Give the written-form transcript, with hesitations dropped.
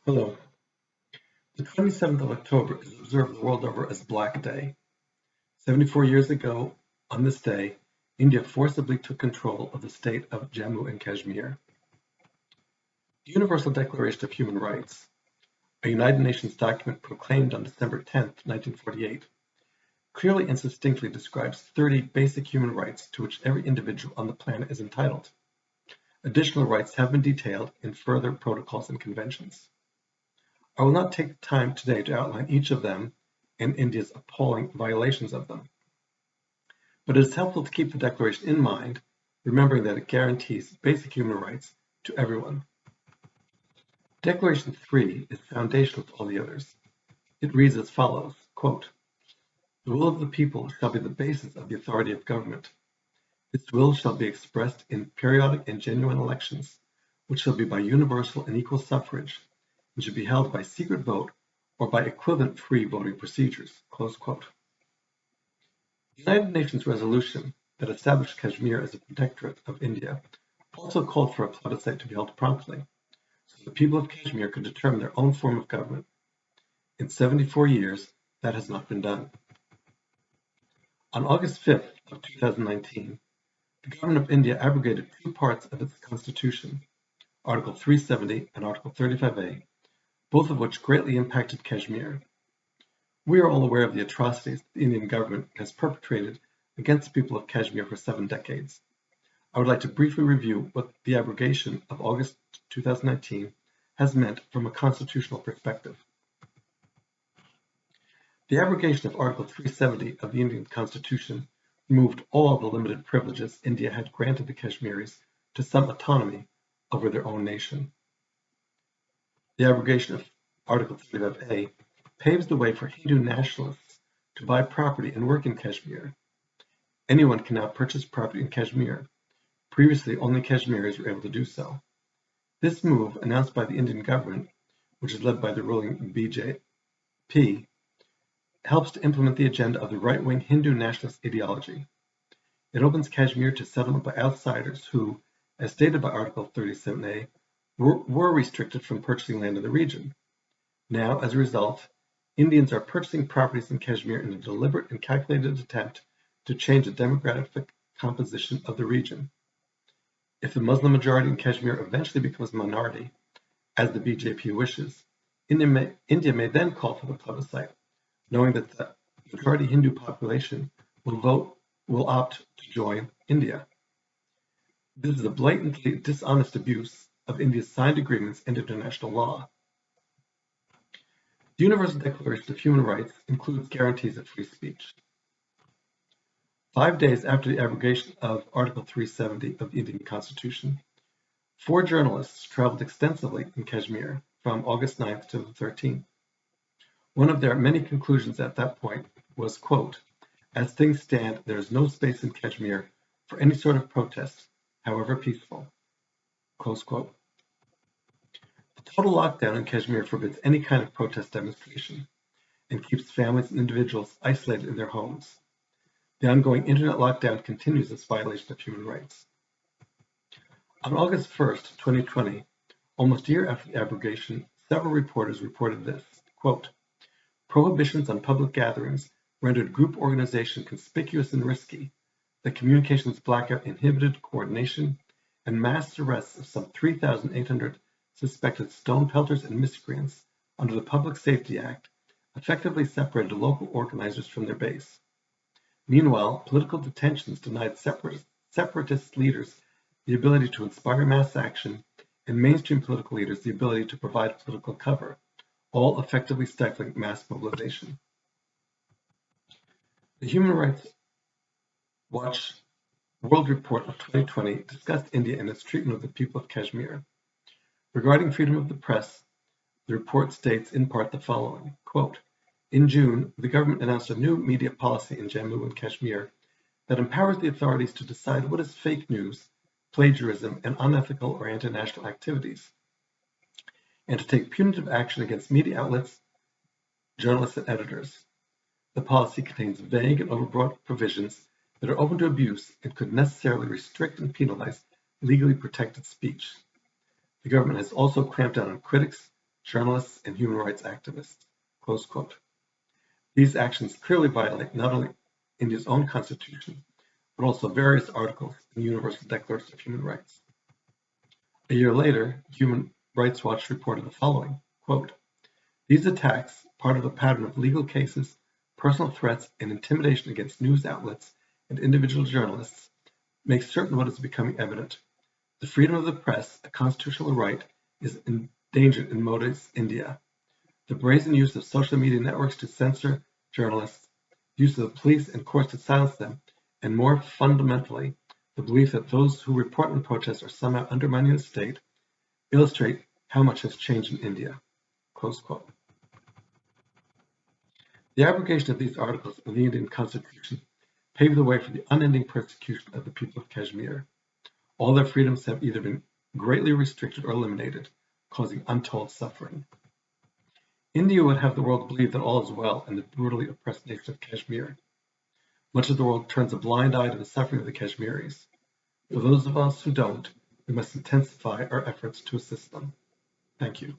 Hello. The 27th of October is observed the world over as Black Day. 74 years ago, on this day, India forcibly took control of the state of Jammu and Kashmir. The Universal Declaration of Human Rights, a United Nations document proclaimed on December 10, 1948, clearly and succinctly describes 30 basic human rights to which every individual on the planet is entitled. Additional rights have been detailed in further protocols and conventions. I will not take the time today to outline each of them and India's appalling violations of them. But it is helpful to keep the Declaration in mind, remembering that it guarantees basic human rights to everyone. Declaration 3 is foundational to all the others. It reads as follows, quote, "The will of the people shall be the basis of the authority of government. This will shall be expressed in periodic and genuine elections, which shall be by universal and equal suffrage, and should be held by secret vote or by equivalent free voting procedures." Close quote. The United Nations resolution that established Kashmir as a protectorate of India also called for a plebiscite to be held promptly, so the people of Kashmir could determine their own form of government. In 74 years, that has not been done. On August 5th of 2019, the government of India abrogated two parts of its constitution, Article 370 and Article 35A, both of which greatly impacted Kashmir. We are all aware of the atrocities the Indian government has perpetrated against the people of Kashmir for 7 decades. I would like to briefly review what the abrogation of August 2019 has meant from a constitutional perspective. The abrogation of Article 370 of the Indian Constitution removed all the limited privileges India had granted the Kashmiris to some autonomy over their own nation. The abrogation of Article 35A paves the way for Hindu nationalists to buy property and work in Kashmir. Anyone can now purchase property in Kashmir. Previously, only Kashmiris were able to do so. This move, announced by the Indian government, which is led by the ruling BJP, helps to implement the agenda of the right-wing Hindu nationalist ideology. It opens Kashmir to settlement by outsiders who, as stated by Article 37A, were restricted from purchasing land in the region. Now, as a result, Indians are purchasing properties in Kashmir in a deliberate and calculated attempt to change the demographic composition of the region. If the Muslim majority in Kashmir eventually becomes a minority, as the BJP wishes, India may then call for the plebiscite, knowing that the majority Hindu population will opt to join India. This is a blatantly dishonest abuse of India's signed agreements and international law. The Universal Declaration of Human Rights includes guarantees of free speech. 5 days after the abrogation of Article 370 of the Indian Constitution, 4 journalists traveled extensively in Kashmir from August 9th to the 13th. One of their many conclusions at that point was, quote, "As things stand, there is no space in Kashmir for any sort of protest, however peaceful." Close quote. The total lockdown in Kashmir forbids any kind of protest demonstration and keeps families and individuals isolated in their homes. The ongoing internet lockdown continues this violation of human rights. On August 1st, 2020, almost a year after the abrogation, several reporters reported this, quote, "Prohibitions on public gatherings rendered group organization conspicuous and risky. The communications blackout inhibited coordination, and mass arrests of some 3,800 suspected stone pelters and miscreants under the Public Safety Act effectively separated local organizers from their base. Meanwhile, political detentions denied separatist leaders the ability to inspire mass action and mainstream political leaders the ability to provide political cover, all effectively stifling mass mobilization." The Human Rights Watch World Report of 2020 discussed India and its treatment of the people of Kashmir. Regarding freedom of the press, the report states in part the following, quote, "In June, the government announced a new media policy in Jammu and Kashmir that empowers the authorities to decide what is fake news, plagiarism, and unethical or anti-national activities, and to take punitive action against media outlets, journalists, and editors. The policy contains vague and overbroad provisions that are open to abuse and could necessarily restrict and penalize legally protected speech. The government has also clamped down on critics, journalists, and human rights activists." Close quote. These actions clearly violate not only India's own constitution, but also various articles in the Universal Declaration of Human Rights. A year later, Human Rights Watch reported the following, quote, "These attacks, part of a pattern of legal cases, personal threats, and intimidation against news outlets and individual journalists, make certain what is becoming evident. The freedom of the press, a constitutional right, is endangered in Modi's India. The brazen use of social media networks to censor journalists, use of the police and courts to silence them, and more fundamentally, the belief that those who report on protests are somehow undermining the state, illustrate how much has changed in India." Close quote. The abrogation of these articles in the Indian Constitution paved the way for the unending persecution of the people of Kashmir. All their freedoms have either been greatly restricted or eliminated, causing untold suffering. India would have the world believe that all is well in the brutally oppressed nation of Kashmir. Much of the world turns a blind eye to the suffering of the Kashmiris. For those of us who don't, we must intensify our efforts to assist them. Thank you.